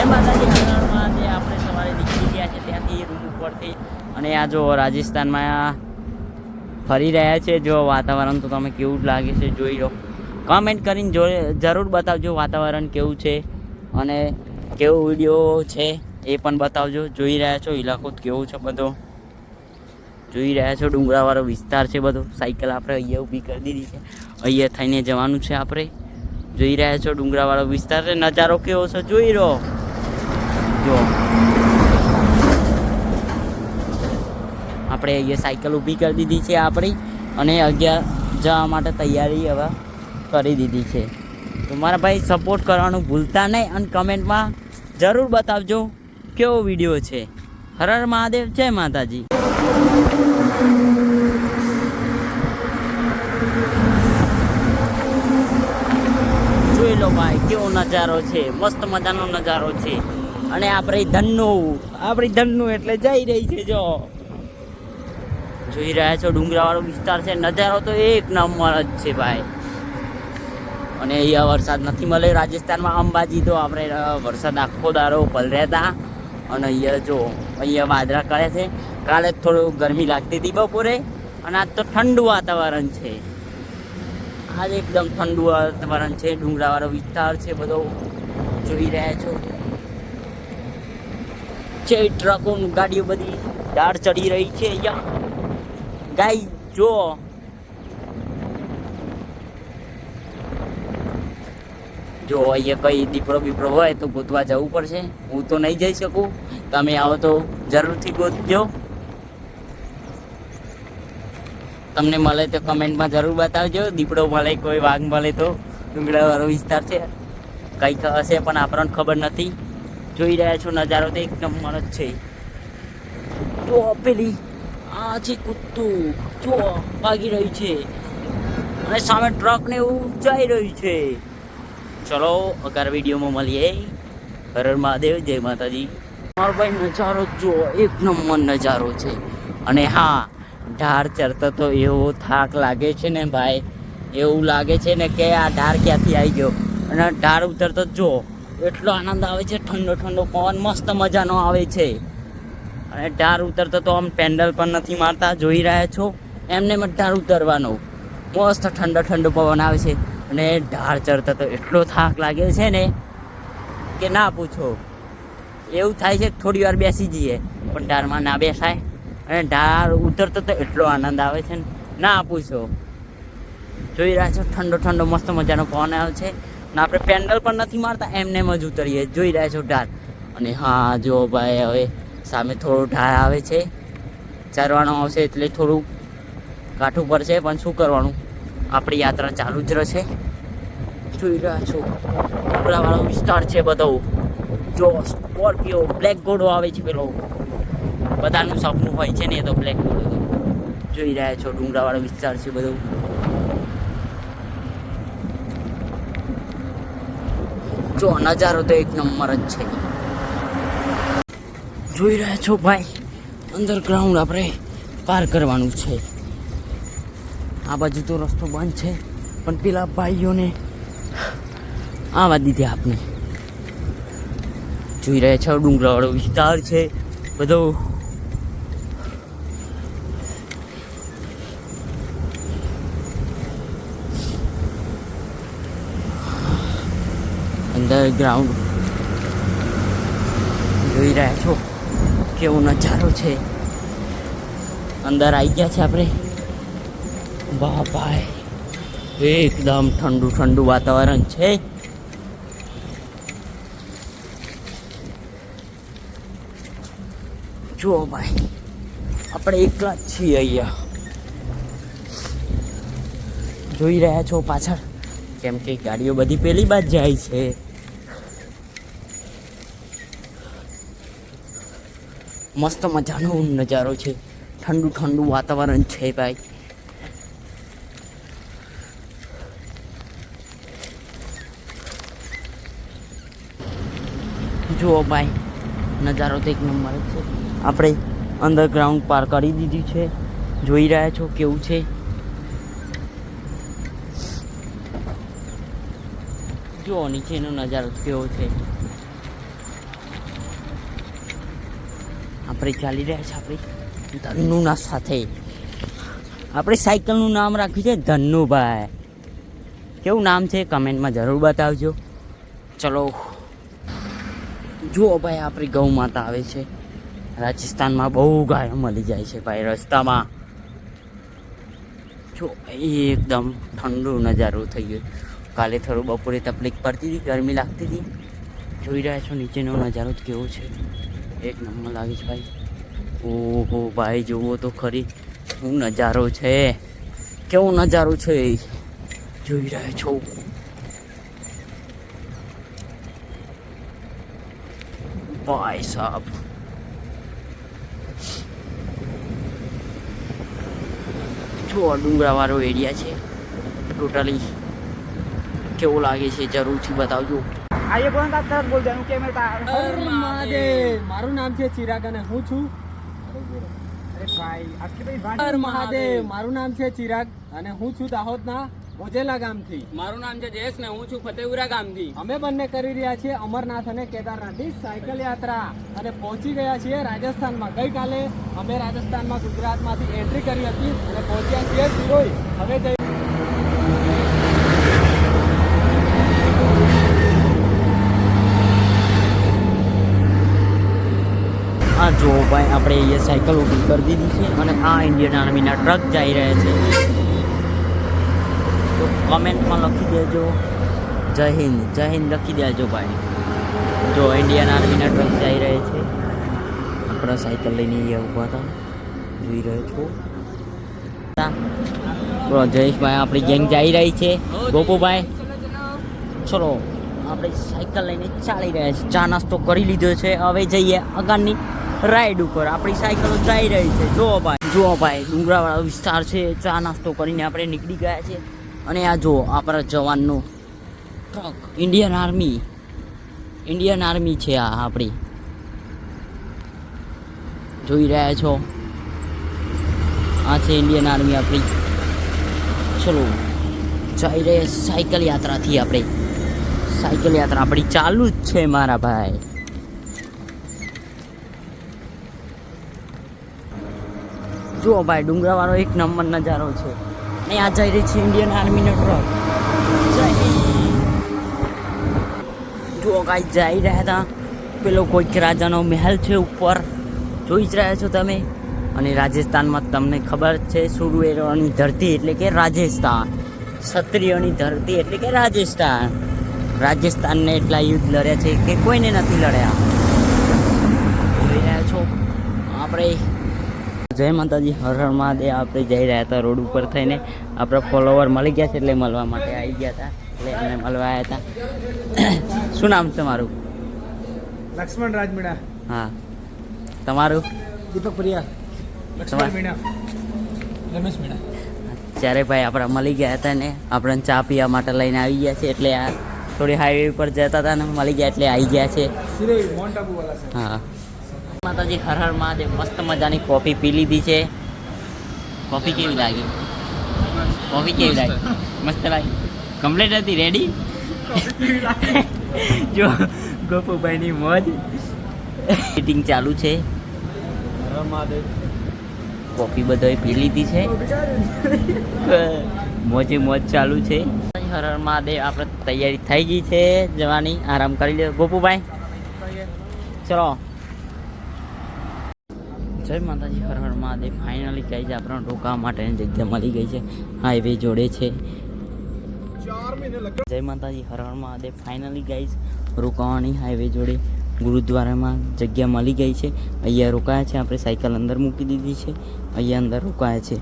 જય માતાજી હરણમાં જે આપણે સવારે નીકળી ગયા છે ત્યાંથી રૂમ ઉપરથી અને આ જો રાજસ્થાનમાં ફરી રહ્યા છે. જો વાતાવરણ તો તમે કેવું લાગે છે જોઈ લો, કમેન્ટ કરીને જરૂર બતાવજો વાતાવરણ કેવું છે અને કેવો વિડીયો છે એ પણ બતાવજો. જોઈ રહ્યા છો ઇલાકો કેવો છે બધો, જોઈ રહ્યા છો ડુંગરાવાળો વિસ્તાર છે બધો. સાયકલ આપણે અહીંયા ઊભી કરી દીધી છે, અહીંયા થઈને જવાનું છે આપણે. જોઈ રહ્યા છો ડુંગરાવાળો વિસ્તાર છે, નજારો કેવો છે જોઈ લો. જો આપણે અહીંયા સાયકલ ઊભી કરી દીધી છે આપણી અને અહીંયા જવા માટે તૈયારી હવે કરી દીધી છે. તો મારા ભાઈ સપોર્ટ કરવાનું ભૂલતા નહીં અને કમેન્ટમાં જરૂર બતાવજો કેવો વિડીયો છે. હર હર મહાદેવ, જય માતાજી. જોઈ લો ભાઈ કેવો નજારો છે, મસ્ત મજાનો નજારો છે. અને આપણી ધનનું એટલે જઈ રહી છે. જો જોઈ રહ્યા છો ડુંગરાવાળો વિસ્તાર છે, નજારો તો એક નંબર જ છે ભાઈ. અને અહીંયા વરસાદ નથી મળે રાજસ્થાનમાં. અંબાજી તો આપણે વરસાદ આખો દારો પલર્યા હતા અને અહીંયા વાદળા કરે છે. કાલે થોડું ગરમી લાગતી હતી બપોરે અને આજ તો ઠંડુ વાતાવરણ છે. આજ એકદમ ઠંડુ વાતાવરણ છે. ડુંગરાવાળો વિસ્તાર છે બધો જોઈ રહ્યા છો. છે ટ્રકો ગાડીઓ બધી ડાળ ચડી રહી છે અહીંયા. ગાય જો અહીંયા કઈ દીપડો હોય તો ગોતવા જવું પડશે. હું તો નહીં જઈ શકું, તમે આવો તો જરૂરથી ગોતજો. તમને મળે તો કમેન્ટમાં જરૂર બતાવજો. દીપડો મળે, કોઈ વાઘ મળે તો. ડુંગરાવાળો વિસ્તાર છે, કંઈક હશે પણ આપણને ખબર નથી. જોઈ રહ્યા છો નજારો તો એક નંબર જ છે. જો પેલી આ છે કૂતરું, જો ભાગી રહ્યું છે અને સામે ટ્રક ને એવું જઈ રહ્યું છે. ચલો અગર વિડીયોમાં મળીએ. હર હર મહાદેવ, જય માતાજી. મારો ભાઈ નજારો જો એક નંબર નજારો છે. અને હા, ઢાર ચડતો તો એવો થાક લાગે છે ને ભાઈ, એવું લાગે છે ને કે આ ઢાર ક્યાંથી આવી ગયો. અને ઢાર ઉતરતો જો એટલો આનંદ આવે છે, ઠંડો ઠંડો પવન મસ્ત મજાનો આવે છે. અને ઢાર ઉતરતો તો આમ પેન્ડલ પણ નથી મારતા, જોઈ રહ્યા છો. એમને ઢાર ઉતરવાનો મસ્ત ઠંડો ઠંડો પવન આવે છે. અને ઢાર ચડતા તો એટલો થાક લાગે છે ને કે ના પૂછો. એવું થાય છે થોડી વાર બેસી જઈએ પણ ઢારમાં ના બેસાય. અને ઢાર ઉતરતો તો એટલો આનંદ આવે છે ને ના પૂછો. જોઈ રહ્યા છો ઠંડો ઠંડો મસ્ત મજાનો પવન આવે છે. ને આપણે પેન્ડલ પણ નથી મારતા, એમને જ ઉતરીએ. જોઈ રહ્યા છો ઢાર. અને હા જો ભાઈ હવે સામે થોડો ઢાર આવે છે, ચરવાનો આવશે એટલે થોડું કાઠું પડશે પણ શું કરવાનું, આપણી યાત્રા ચાલુ જ રહેશે. જોઈ રહ્યા છો ડુંગરાવાળો વિસ્તાર છે બધો. જો સ્કોર્પિયો બ્લેક ઘોડો આવે છે, પેલો બધાનું સપનું હોય છે ને એ તો બ્લેક ઘોડો. જોઈ રહ્યા છો ડુંગરાવાળો વિસ્તાર છે બધો. જો નજારો તો એક નંબર જ છે. જોઈ રહ્યા છો ભાઈ અંડરગ્રાઉન્ડ આપણે પાર કરવાનું છે. આ બાજુ તો રસ્તો બંધ છે પણ પેલા ભાઈઓને આવા દીધે આપણે. જોઈ રહ્યા છો ડુંગરાવાળો વિસ્તાર છે બધો. અંડરગ્રાઉન્ડ જોઈ રહ્યા છો કેવો નજારો છે. અંદર આવી ગયા છે આપણે. વાહ ભાઈ એકદમ ઠંડુ ઠંડુ વાતાવરણ છે. જુઓ ભાઈ આપણે એકલા જ છીએ અહીંયા. જોઈ રહ્યા છો પાછળ, કેમ કે ગાડીઓ બધી પેલી બાજ જાય છે. મસ્ત મજાનો નજારો છે, ઠંડુ ઠંડુ વાતાવરણ છે ભાઈ. જુઓ ભાઈ નજારો તો એક નંબર જ છે. આપણે અંડરગ્રાઉન્ડ પાર કરી દીધી છે. જોઈ રહ્યા છો કેવું છે. જુઓ નીચેનો નજારો કેવો છે. આપણે ચાલી રહ્યા છે આપણે ધન્નુના સાથે. આપણે સાયકલનું નામ રાખ્યું છે ધન્નુભાઈ. કેવું નામ છે કમેન્ટમાં જરૂર બતાવજો. ચલો જુઓ ભાઈ, આપણી ગૌ માતા આવે છે. રાજસ્થાનમાં બહુ ગાયો મળી જાય છે ભાઈ રસ્તામાં. જો ભાઈ એકદમ ઠંડુ નજારો થઈ ગયો. કાલે થોડું બપોરે તકલીફ પડતી હતી, ગરમી લાગતી હતી. જોઈ રહ્યા છો નીચેનો નજારો કેવો છે, એક નંબર લાગે છે ભાઈ. ઓહો ભાઈ જુઓ તો ખરી શું નજારો છે, કેવો નજારો છે જોઈ રહ્યા છો. ભાઈ સાહેબ જો ડુંગરાવાળો એરિયા છે ટોટલી. કેવો લાગે છે જરૂરથી બતાવજો. આઈએ પણ તરત બોલ દેનું કે મેં હર મહાદેવ. મારું નામ છે ચિરાગ અને હું છું અરે ભાઈ આપકી ભાઈ વાત હર મહાદેવ. મારું નામ છે ચિરાગ અને હું છું દાહોદના મોજેલા ગામથી. મારું નામ છે જયેશ ને હું છું ફતેપુરા ગામથી. અમે બંને કરી રહ્યા છીએ અમરનાથ અને કેદારનાથની સાયકલ યાત્રા અને પહોંચી ગયા છીએ રાજસ્થાનમાં. ગઈકાલે અમે રાજસ્થાનમાં ગુજરાતમાંથી એન્ટ્રી કરી હતી અને પહોંચ્યા છીએ સિરોઈ. હવે જઈ આ જો ભાઈ આપણે અહીંયા સાયકલ ઊભી કરી દીધી છે અને આ ઇન્ડિયન આર્મીના ટ્રક જઈ રહ્યા છે. તો કમેન્ટમાં લખી દેજો જય હિન્દ લખી દેજો ભાઈ. જો ઇન્ડિયન આર્મીના ટ્રક જઈ રહ્યા છે. આપણા સાયકલ લઈને અહીંયા ઊભા હતા જોઈ રહ્યો છો. બોલો જયેશભાઈ, આપણી ગેંગ જઈ રહી છે. ગોપુભાઈ ચલો આપણે સાયકલ લઈને ચાલી રહ્યા છે. ચા નાસ્તો કરી લીધો છે. હવે જઈએ આગળની રાઈડ ઉપર. આપણી સાયકલો જઈ રહી છે. જુઓ ભાઈ ડુંગરાવાળો વિસ્તાર છે. ચા નાસ્તો કરીને આપણે નીકળી ગયા છે. અને આ જુઓ આપણા જવાનનું ટ્રક. ઇન્ડિયન આર્મી છે આ આપણી. જોઈ રહ્યા છો આ છે ઇન્ડિયન આર્મી આપણી. ચલો જઈ રહે સાયકલ યાત્રાથી આપણે. સાયકલ યાત્રા આપણી ચાલુ જ છે મારા ભાઈ. જુઓ ભાઈ ડુંગરાવાળો એક નંબર નજારો છે. અને આ જઈ રહી છે ઇન્ડિયન આર્મીનો ટ્રક. જુઓ કાંઈ જઈ રહ્યા હતા. પેલો કોઈક રાજાનો મહેલ છે ઉપર, જોઈ જ રહ્યા છો તમે. અને રાજસ્થાનમાં તમને ખબર છે સુરવીરોની ધરતી એટલે કે રાજસ્થાન, ક્ષત્રિયોની ધરતી એટલે કે રાજસ્થાન. રાજસ્થાનને એટલા યુદ્ધ લડ્યા છે કે કોઈને નથી લડ્યા. જોઈ રહ્યા છો આપણે. જય માતાજી, હર હર મહાદેવ. આપણે જઈ રહ્યા હતા રોડ ઉપર થઈને. આપણા ફોલોવર મળી ગયા છે એટલે મળવા માટે આવી ગયા હતા. એટલે એમને મળવા આવ્યા હતા. શું નામ તમારું? લક્ષ્મણ રાજમીણા. હા તમારું? દીપક પ્રિયા. લક્ષ્મણ મીણા. રમેશ મીણા. ત્યારે ભાઈ આપણે મળી ગયા હતા ને આપણને ચા પીવા માટે લઈને આવી ગયા છે. એટલે આ થોડી હાઈવે પર જતા હતા ને મળી ગયા એટલે આવી ગયા છે. સિરોઈ માઉન્ટ આબુ વાળા છે. હા માતાજી, હર હર મહાદેવ. મસ્ત મજાની કોફી પી લીધી છે. કોફી કેવી લાગી? મસ્ત લાગી? કમ્પ્લીટ હતી? રેડી? જો ગોપુભાઈની મોજ. મીટિંગ ચાલુ છે. હર મહાદેવ. કોફી બધોય પી લીધી છે. મોજે મોજ ચાલુ છે. હર હર મહાદેવ. આપણે તૈયારી થઈ ગઈ છે જવાની. આરામ કરી લે ગોપુભાઈ. ચલો જય માતાજી, હર હર મહાદેવ. ફાઇનલી કહી છે આપણને રોકાવા માટેની જગ્યા મળી ગઈ છે. હાઈવે જોડે છે. જય માતાજી, Har Har Mahadev. Finally guys રોકાવાની highway જોડે ગુરુદ્વારામાં જગ્યા મળી ગઈ છે. અહીંયા રોકાયા છે આપણે. સાયકલ અંદર મૂકી દીધી છે. અહીંયા અંદર રોકાયા છે.